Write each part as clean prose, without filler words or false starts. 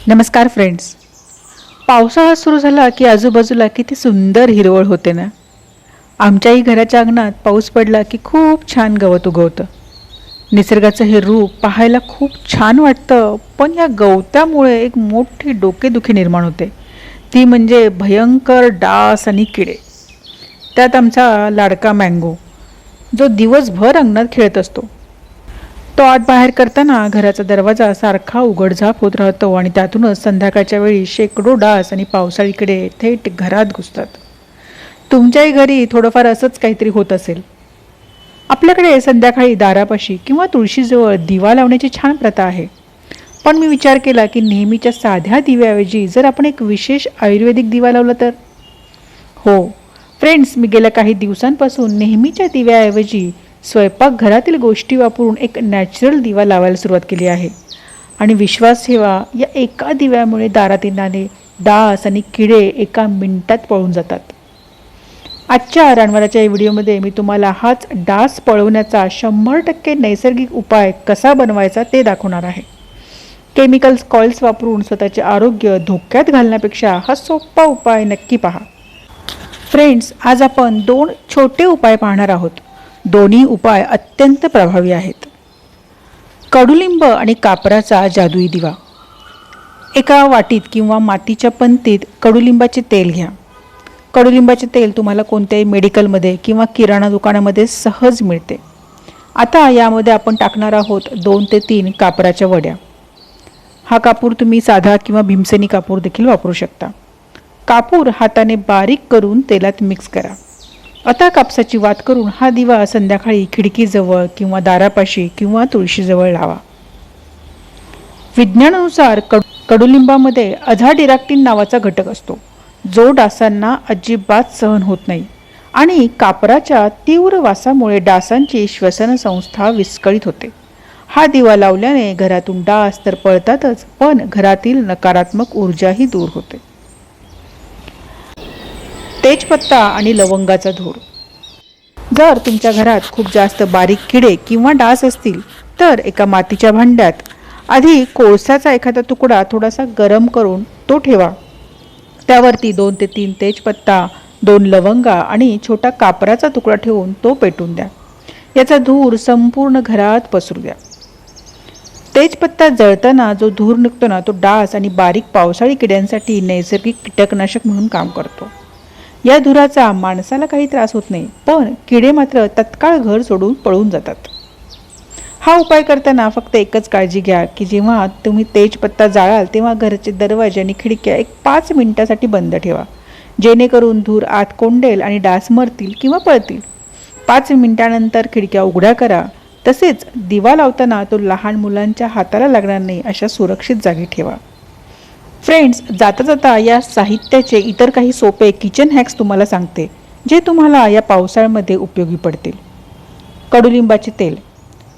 नमस्कार फ्रेंड्स. पावसाळा सुरू झाला की आजूबाजूला किती सुंदर हिरवळ होते ना. आमच्याही घराच्या अंगणात पाऊस पडला की खूप छान गवत उगवतं. निसर्गाचं हे रूप पाहायला खूप छान वाटतं. पण या गवतामुळे एक मोठी डोकेदुखी निर्माण होते. ती म्हणजे भयंकर डास आणि किडे. त्यात आमचा लाडका मँगो जो दिवसभर अंगणात खेळत असतो. तो आत बाहेर करताना घराचा दरवाजा सारखा उघडझाप होत राहतो आणि त्यातूनच संध्याकाळच्या वेळी शेकडो डास आणि पावसाळी किडे थेट घरात घुसतात. तुमच्याही घरी थोडंफार असंच काहीतरी होत असेल. आपल्याकडे संध्याकाळी दारापाशी किंवा तुळशीजवळ दिवा लावण्याची छान प्रथा आहे. पण मी विचार केला की नेहमीच्या साध्या दिव्याऐवजी जर आपण एक विशेष आयुर्वेदिक दिवा लावला तर. हो फ्रेंड्स, मी गेल्या काही दिवसांपासून नेहमीच्या दिव्याऐवजी स्वयंपाकघरातील गोष्टी वापरून एक नॅचरल दिवा लावायला सुरुवात केली आहे. आणि विश्वास ठेवा, या एका दिव्यामुळे दारात येणारे डास आणि किडे एका मिनिटात पळून जातात. आजच्या रानवाराच्या व्हिडिओमध्ये मी तुम्हाला हाच डास पळवण्याचा 100% नैसर्गिक उपाय कसा बनवायचा ते दाखवणार आहे. केमिकल्स कॉइल्स वापरून स्वतःचे आरोग्य धोक्यात घालण्यापेक्षा हा सोपा उपाय नक्की पहा. फ्रेंड्स, आज आपण 2 छोटे उपाय पाहणार आहोत. दोन्ही उपाय अत्यंत प्रभावी आहेत. कडुलिंब आणि कापराचा जादुई दिवा. एका वाटीत किंवा मातीच्या पंतीत कडुलिंबाचे तेल घ्या. कडुलिंबाचे तेल तुम्हाला कोणत्याही मेडिकलमध्ये किंवा किराणा दुकानामध्ये सहज मिळते. आता यामध्ये आपण टाकणार आहोत 2 ते 3 कापराच्या वड्या. हा कापूर तुम्ही साधा किंवा भीमसेनी कापूर देखील वापरू शकता. कापूर हाताने बारीक करून तेलात मिक्स करा. आता कापसाची वात करून हा दिवा संध्याकाळी खिडकीजवळ किंवा दारापाशी किंवा तुळशीजवळ लावा. विज्ञानानुसार कडुलिंबामध्ये अझाडिराक्टिन नावाचा घटक असतो, जो डासांना अजिबात सहन होत नाही आणि कापराच्या तीव्र वासामुळे डासांची श्वसन संस्था विस्कळीत होते. हा दिवा लावल्याने घरातून डास तर पळतातच, पण घरातील नकारात्मक ऊर्जाही दूर होते. तेजपत्ता आणि लवंगाचा धूर. जर तुमच्या घरात खूप जास्त बारीक किडे किंवा डास असतील तर एका मातीच्या भांड्यात आधी कोळसाचा एखादा तुकडा थोडासा गरम करून तो ठेवा. त्यावरती 2 ते 3 तेजपत्ता, 2 लवंगा आणि छोटा कापराचा तुकडा ठेवून तो पेटून द्या. याचा धूर संपूर्ण घरात पसरू द्या. तेजपत्ता जळताना जो धूर निघतो ना, तो डास आणि बारीक पावसाळी किड्यांसाठी नैसर्गिक कीटकनाशक म्हणून काम करतो. या धुराचा माणसाला काही त्रास होत नाही, पण किडे मात्र तत्काळ घर सोडून पळून जातात. हा उपाय करताना फक्त एकच काळजी घ्या की जेव्हा तुम्ही तेजपत्ता जाळाल तेव्हा घराचे दरवाजे आणि खिडक्या एक 5 मिनिटासाठी बंद ठेवा, जेणेकरून धूर आत कोंडेल आणि डास मरतील किंवा पळतील. 5 मिनिटानंतर खिडक्या उघड्या करा. तसेच दिवा लावताना तो लहान मुलांच्या हाताला लागणार नाही अशा सुरक्षित जागी ठेवा. फ्रेंड्स, जाता जाता या साहित्याचे इतर काही सोपे किचन हॅक्स तुम्हाला सांगते, जे तुम्हाला या पावसाळ्यामध्ये उपयोगी पडतील. कडुलिंबाचे तेल.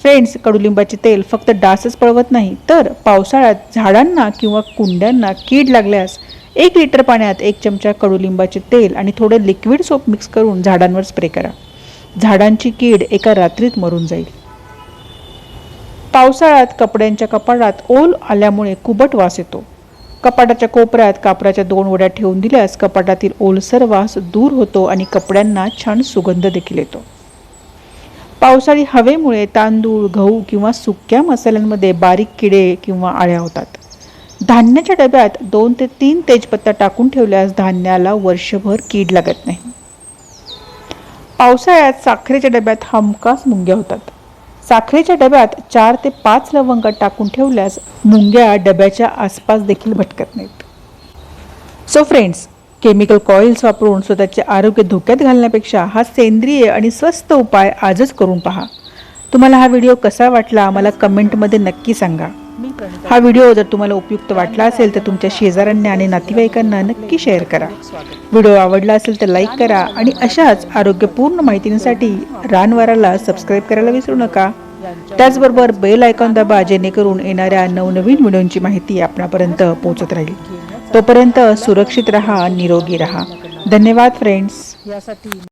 फ्रेंड्स, कडुलिंबाचे तेल फक्त डासच पळवत नाही, तर पावसाळ्यात झाडांना किंवा कुंड्यांना कीड लागल्यास 1 लिटर पाण्यात 1 चमचा कडुलिंबाचे तेल आणि थोडे लिक्विड सोप मिक्स करून झाडांवर स्प्रे करा. झाडांची कीड एका रात्रीत मरून जाईल. पावसाळ्यात कपड्यांच्या कपाटात ओल आल्यामुळे कुबट वास येतो. कपाटाच्या कोपऱ्यात कापराच्या 2 वड्या ठेवून दिल्यास कपाटातील ओलसर वास दूर होतो आणि कपड्यांना छान सुगंध देखील येतो. पावसाळी हवेमुळे तांदूळ, गहू किंवा सुक्या मसाल्यांमध्ये बारीक किडे किंवा आळ्या होतात. धान्याच्या डब्यात 2 ते 3 तेजपत्ता टाकून ठेवल्यास धान्याला वर्षभर कीड लागत नाही. पावसाळ्यात साखरेच्या डब्यात हमखास मुंग्या होतात. साखरेच्या डब्यात 4 ते 5 लवंग टाकून ठेवल्यास मुंग्या डब्याच्या आसपास देखील भटकत नाहीत. सो फ्रेंड्स, केमिकल कॉइल्स वापरून स्वतःचे आरोग्य धोक्यात घालण्यापेक्षा हा सेंद्रिय आणि स्वस्त उपाय आजच करून पहा. तुम्हाला हा व्हिडिओ कसा वाटला मला कमेंटमध्ये नक्की सांगा. हा व्हिडिओ जर तुम्हाला उपयुक्त वाटला असेल तर तुमच्या शेजाऱ्यांना आणि नातेवाईकांना नक्की शेअर करा. व्हिडिओ आवडला असेल तर लाईक करा आणि अशाच आरोग्यपूर्ण माहितीसाठी रानवाराला सबस्क्राईब करायला विसरू नका. त्याचबरोबर बेल आयकॉन दाबा, जेणेकरून येणाऱ्या नवनवीन व्हिडिओंची माहिती आपणापर्यंत पोहोचत राहील. तोपर्यंत सुरक्षित रहा, निरोगी रहा. धन्यवाद फ्रेंड्स.